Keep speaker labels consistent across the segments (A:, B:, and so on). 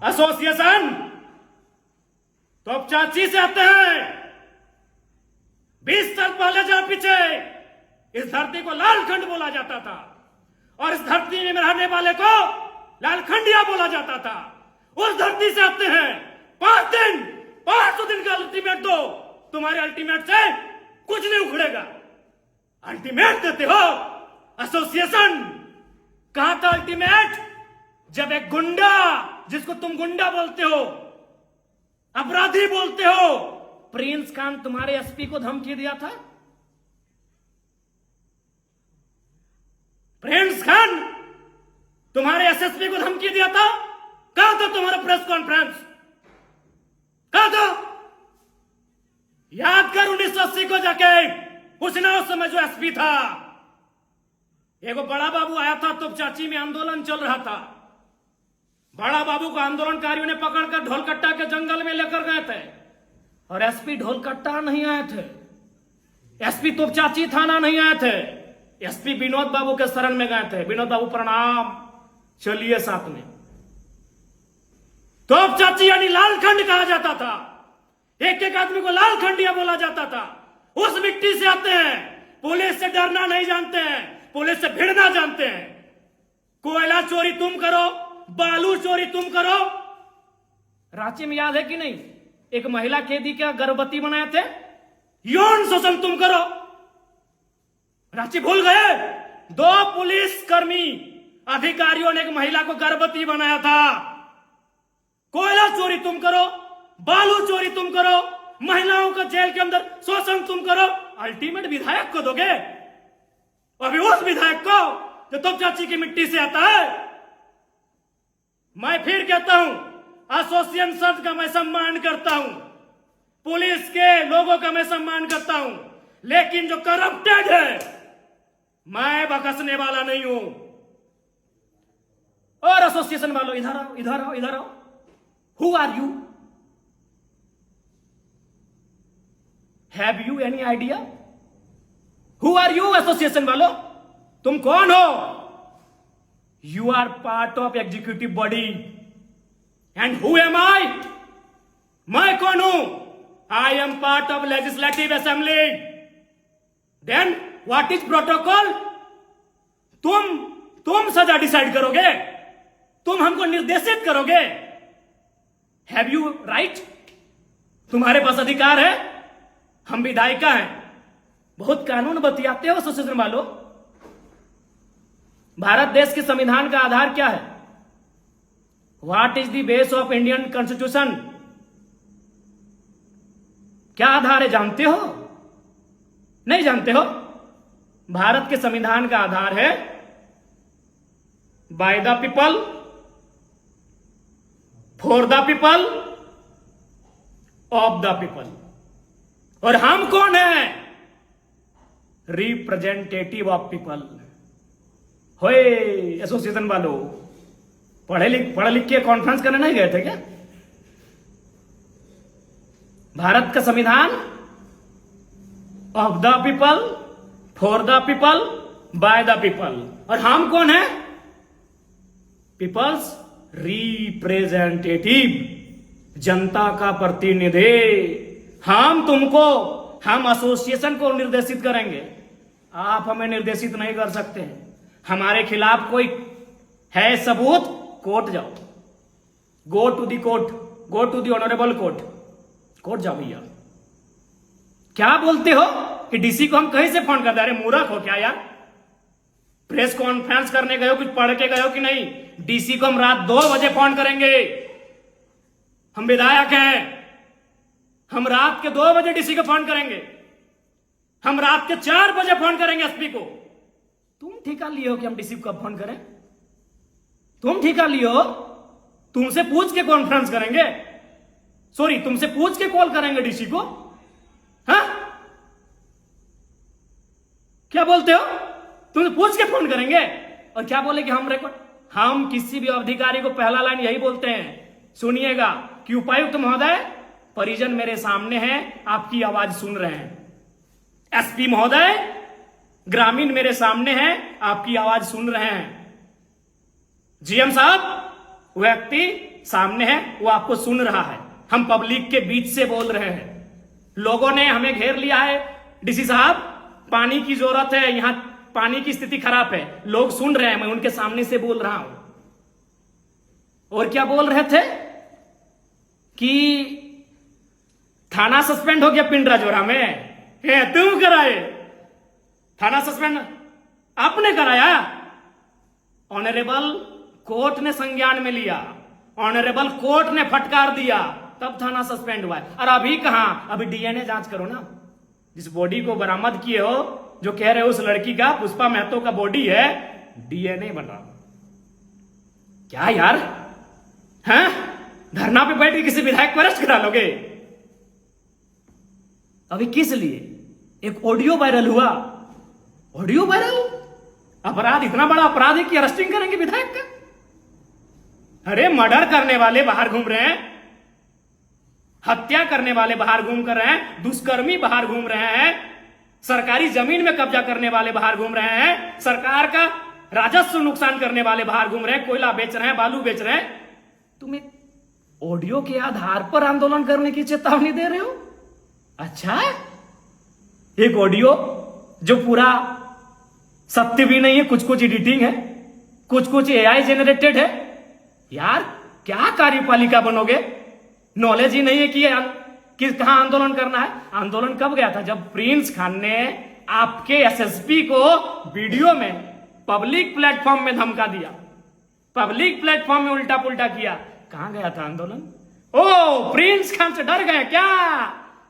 A: Association तोपचाची से आते हैं। 20 साल पहले जहां पीछे इस धरती को लालखंड बोला जाता था और इस धरती में रहने वाले को लालखंडिया बोला जाता था, उस धरती से आते हैं। 500 दिन का अल्टीमेट दो, तुम्हारे अल्टीमेट से कुछ नहीं उखड़ेगा। अल्टीमेट देते हो एसोसिएशन। कहा था अल्टीमेट? जब एक गुंडा, जिसको तुम गुंडा बोलते हो, अपराधी बोलते हो, प्रिंस खान तुम्हारे एसपी को धमकी दिया था। प्रिंस खान तुम्हारे एसएसपी को धमकी दिया था। कहा था तुम्हारा प्रेस कॉन्फ्रेंस? कहा था? याद कर 1980 को जाके पूछना, उस समय जो एसपी था। एगो बड़ा बाबू आया था, तोपचाची में आंदोलन चल रहा था। बड़ा बाबू को आंदोलनकारियों ने पकड़कर ढोलकट्टा के जंगल में लेकर गए थे और एसपी ढोलकट्टा नहीं आए थे, एसपी तोपचाची थाना नहीं आए थे, एसपी विनोद बाबू के शरण में गए थे। विनोद बाबू प्रणाम, चलिए साथ में। तोपचाची यानी लालखंड कहा जाता था। एक एक आदमी को लालखंडिया बोला जाता था। उस मिट्टी से आते हैं। पुलिस से डरना नहीं जानते हैं, पुलिस से भिड़ना जानते हैं। कोयला चोरी तुम करो, बालू चोरी तुम करो। रांची में याद है कि नहीं, एक महिला कैदी क्या गर्भवती बनाए थे? यौन शोषण तुम करो। रांची भूल गए? 2 पुलिस कर्मी अधिकारियों ने एक महिला को गर्भवती बनाया था। कोयला चोरी तुम करो, बालू चोरी तुम करो, महिलाओं का जेल के अंदर शोषण तुम करो। अल्टीमेट विधायक को दोगे? अभी उस विधायक को जो तोपचाची की मिट्टी से आता है। मैं फिर कहता हूं, एसोसिएशन का मैं सम्मान करता हूं, पुलिस के लोगों का मैं सम्मान करता हूं, लेकिन जो करप्टेड है मैं बकसने वाला नहीं हूं। और एसोसिएशन वालों, इधर आओ, इधर आओ, इधर आओ। Who are you? Have you any idea? Who are you association वालों? तुम कौन हो? You are part of executive body. And who am I? मैं कौन हूं? I am part of legislative assembly. Then what is protocol? तुम सजा decide करोगे, तुम हमको निर्देशित करोगे। Have you right? तुम्हारे पास अधिकार है। हम विधायिका हैं। बहुत कानून बतियाते हो एसोसिएशन वालों। भारत देश के संविधान का आधार क्या है? What is the base of Indian constitution? क्या आधार है, जानते हो? नहीं जानते हो? भारत के संविधान का आधार है by the people, for the people, of the people. और हम कौन है? Representative of people. होए एसोसिएशन वालों, पढ़े लिख के कॉन्फ्रेंस करने नहीं गए थे क्या? भारत का संविधान of the people, for the people, by the people. और हम कौन है? पीपल्स रिप्रेजेंटेटिव, जनता का प्रतिनिधि। हम एसोसिएशन को निर्देशित करेंगे, आप हमें निर्देशित नहीं कर सकते हैं। हमारे खिलाफ कोई है सबूत, कोर्ट जाओ, go to the court, go to the honourable court, court जाओ भैया। क्या बोलते हो कि डीसी को हम कहीं से फोन कर दे? अरे मूर्ख हो क्या यार? प्रेस कॉन्फ्रेंस करने गए हो, कुछ पढ़ के गए हो कि नहीं? डीसी को हम रात 2 बजे फोन करेंगे। हम विधायक हैं, हम रात के 2 बजे डीसी को फोन करेंगे, हम रात के 4 बजे फोन करेंगे एसपी को। तुम ठेका लिए हो कि हम डीसी को फोन करें? तुम ठेका लिए हो? तुमसे पूछ के कॉन्फ्रेंस करेंगे, सॉरी तुमसे पूछ के कॉल करेंगे डीसी को? हाँ, क्या बोलते हो? तुमसे पूछ के फोन करेंगे और क्या बोले कि हम किसी भी अधिकारी को पहला लाइन यही बोलते हैं, सुनिएगा कि उपायुक्त महोदय, परिजन मेरे सामने हैं, आपकी आवाज सुन रहे हैं। एसपी महोदय, ग्रामीण मेरे सामने हैं, आपकी आवाज सुन रहे हैं। जीएम साहब, व्यक्ति सामने है, वो आपको सुन रहा है। हम पब्लिक के बीच से बोल रहे हैं। लोगों ने हमें घेर लिया है, डीसी साहब पानी की जरूरत है, यहां पानी की स्थिति खराब है। लोग सुन रहे हैं, मैं उनके सामने से बोल रहा हूं। और क्या बोल रहे थे कि थाना सस्पेंड हो गया पिंड राजौरा में। तुम कराए थाना सस्पेंड, आपने कराया। ऑनरेबल कोर्ट ने संज्ञान में लिया, ऑनरेबल कोर्ट ने फटकार दिया, तब थाना सस्पेंड हुआ है। और अभी कहां, अभी डीएनए जांच करो ना। जिस बॉडी को बरामद किए हो, जो कह रहे हो उस लड़की का, पुष्पा महतो का बॉडी है, डीएनए बना। क्या यार, हैं? धरना पे बैठ के किसी विधायक को अरेस्ट करा लोगे? अभी किस लिए? एक ऑडियो वायरल हुआ, ऑडियो वायरल, अपराध इतना बड़ा अपराध है कि अरेस्टिंग करेंगे विधायक का? अरे मर्डर करने वाले बाहर घूम रहे हैं, हत्या करने वाले बाहर घूम कर रहे हैं, दुष्कर्मी बाहर घूम रहे हैं, सरकारी जमीन में कब्जा करने वाले बाहर घूम रहे हैं, सरकार का राजस्व नुकसान करने वाले बाहर घूम रहे हैं, कोयला बेच रहे हैं, बालू बेच रहे हैं। तुम एक ऑडियो के आधार पर आंदोलन करने की चेतावनी दे रहे हो? अच्छा, एक ऑडियो जो पूरा सत्य भी नहीं है, कुछ कुछ एडिटिंग है, कुछ कुछ एआई जेनरेटेड है। यार क्या कार्यपालिका बनोगे? नॉलेज ही नहीं है कि कहां आंदोलन करना है। आंदोलन कब गया था? जब प्रिंस खान ने आपके एसएसपी को वीडियो में पब्लिक प्लेटफॉर्म में धमका दिया, पब्लिक प्लेटफॉर्म में उल्टा पुल्टा किया। कहां गया था आंदोलन? ओ, प्रिंस खान से डर गए क्या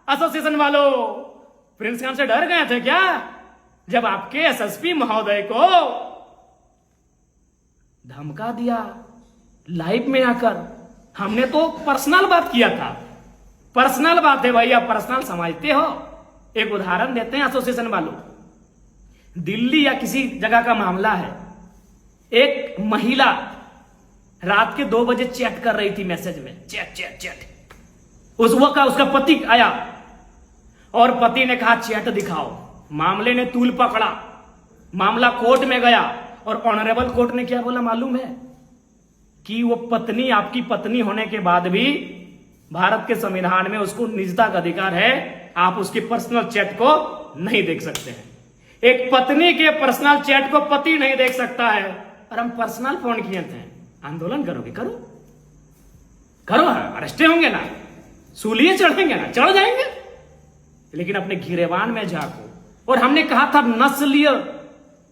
A: एसोसिएशन वालों? प्रिंस खान से डर गए थे क्या जब आपके एसएसपी महोदय को धमका दिया लाइव में आकर? हमने तो पर्सनल बात किया था, पर्सनल बात है भाई, आप पर्सनल समझते हो। एक उदाहरण देते हैं एसोसिएशन वालों, दिल्ली या किसी जगह का मामला है। एक महिला रात के 2 बजे चैट कर रही थी, मैसेज में चैट चैट चैट। उस वक्त उसका पति आया और पति ने कहा चैट दिखाओ। मामले ने तूल पकड़ा, मामला कोर्ट में गया और ऑनरेबल कोर्ट ने क्या बोला मालूम है? कि वो पत्नी, आपकी पत्नी होने के बाद भी भारत के संविधान में उसको निजता का अधिकार है, आप उसकी पर्सनल चैट को नहीं देख सकते हैं। एक पत्नी के पर्सनल चैट को पति नहीं देख सकता है। और हम पर्सनल फोन किए थे। आंदोलन करोगे? करो करो, अरेस्ट होंगे ना, सूलिए चढ़ेंगे ना, चढ़ जाएंगे, लेकिन अपने गिरेबान में झांको। और हमने कहा था नस्लीय,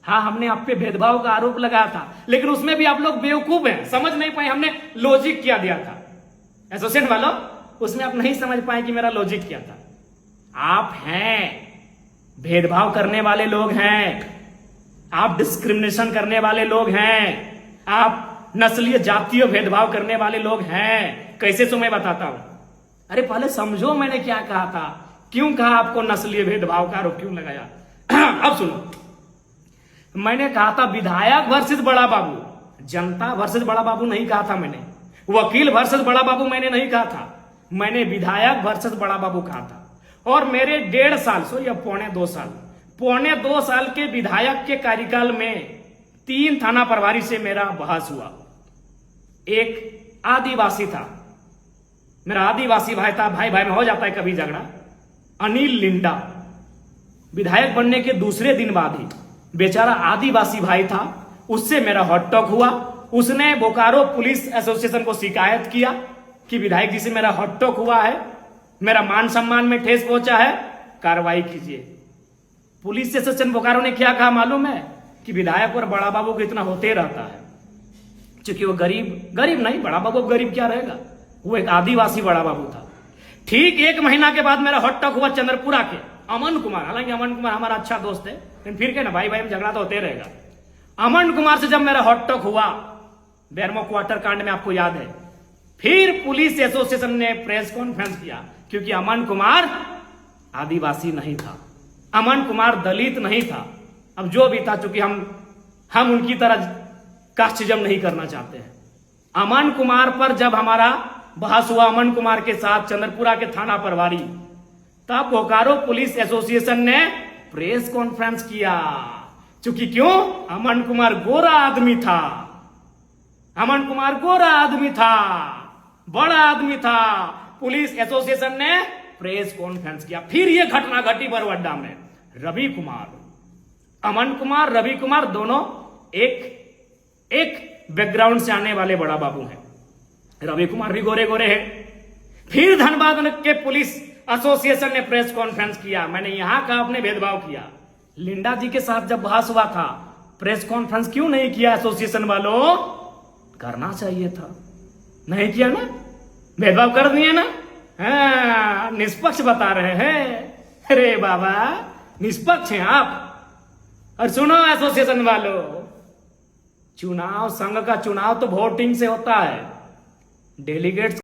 A: हाँ हमने आप पे भेदभाव का आरोप लगाया था, लेकिन उसमें भी आप लोग बेवकूफ हैं, समझ नहीं पाए। हमने लॉजिक क्या दिया था एसोसिएशन वालों, उसमें आप नहीं समझ पाए कि मेरा लॉजिक क्या था। आप हैं भेदभाव करने वाले लोग हैं, आप डिस्क्रिमिनेशन करने वाले लोग हैं, आप नस्लीय जातीय भेदभाव करने वाले लोग हैं। कैसे तो मैं बताता हूं। अरे पहले समझो मैंने क्या कहा था, क्यों कहा आपको नस्लीय भेदभाव का आरोप क्यों लगाया। अब सुनो, मैंने कहा था विधायक वर्सेस बड़ा बाबू, जनता वर्सेस बड़ा बाबू नहीं कहा था मैंने, वकील वर्सेस बड़ा बाबू मैंने नहीं कहा था, मैंने विधायक वर्सेस बड़ा बाबू कहा था। और मेरे 1.5 साल सो या पौने 2 साल के विधायक के कार्यकाल में 3 थाना प्रभारी से मेरा बहस हुआ। एक आदिवासी था, मेरा आदिवासी भाई था, भाई भाई में हो जाता है कभी झगड़ा, अनिल लिंडा, विधायक बनने के दूसरे दिन बाद ही बेचारा आदिवासी भाई था, उससे मेरा हॉट टॉक हुआ। उसने बोकारो पुलिस एसोसिएशन को शिकायत किया कि विधायक जी से मेरा हॉट टॉक हुआ है, मेरा मान सम्मान में ठेस पहुंचा है, कार्रवाई कीजिए। पुलिस एसोसिएशन बोकारो ने क्या कहा मालूम है? कि विधायक और बड़ा बाबू को इतना होते रहता है, क्योंकि वो गरीब नहीं, बड़ा बाबू गरीब क्या रहेगा, वो एक आदिवासी बड़ा बाबू था। ठीक 1 महीना के बाद मेरा हॉट टॉक हुआ चंद्रपुरा के अमन कुमार, हालांकि अमन कुमार हमारा अच्छा दोस्त है, लेकिन फिर क्या ना, भाई भाई में झगड़ा तो होते रहेगा। अमन कुमार से जब मेरा हॉट टॉक हुआ बेरमो क्वार्टर कांड में, आपको याद है, फिर पुलिस एसोसिएशन ने प्रेस कॉन्फ्रेंस किया, क्योंकि अमन कुमार आदिवासी नहीं था, अमन कुमार दलित नहीं था। अब जो भी था, चूंकि हम उनकी तरह कास्टिज्म नहीं करना चाहते हैं। अमन कुमार पर जब हमारा बहस हुआ, अमन कुमार के साथ चंद्रपुरा के थाना प्रभारी, तब बोकारो पुलिस एसोसिएशन ने प्रेस कॉन्फ्रेंस किया। चूंकि क्यों? अमन कुमार गोरा आदमी था, अमन कुमार गोरा आदमी था, बड़ा आदमी था। पुलिस एसोसिएशन ने प्रेस कॉन्फ्रेंस किया। फिर ये घटना घटी बरवड्डा में। रवि कुमार, अमन कुमार, रवि कुमार दोनों एक बैकग्राउंड से आने वाले बड़ा बाबू हैं। रवि कुमार भी गोरे गोरे हैं। फिर धनबाद के पुलिस एसोसिएशन ने प्रेस कॉन्फ्रेंस किया। मैंने यहां का आपने भेदभाव किया। लिंडा जी के साथ जब बहस हुआ था, प्रेस कॉन्फ्रेंस क्यों नहीं किया एसोसिएशन वालों? करना चाहिए था, नहीं किया ना, भेदभाव कर दिए ना। हाँ, निष्पक्ष बता रहे हैं। अरे बाबा, निष्पक्ष हैं आप। और सुनो एसोसिएशन वालों, चुनाव, संघ का चुनाव तो वोटिंग से होता है। डेलीगेट्स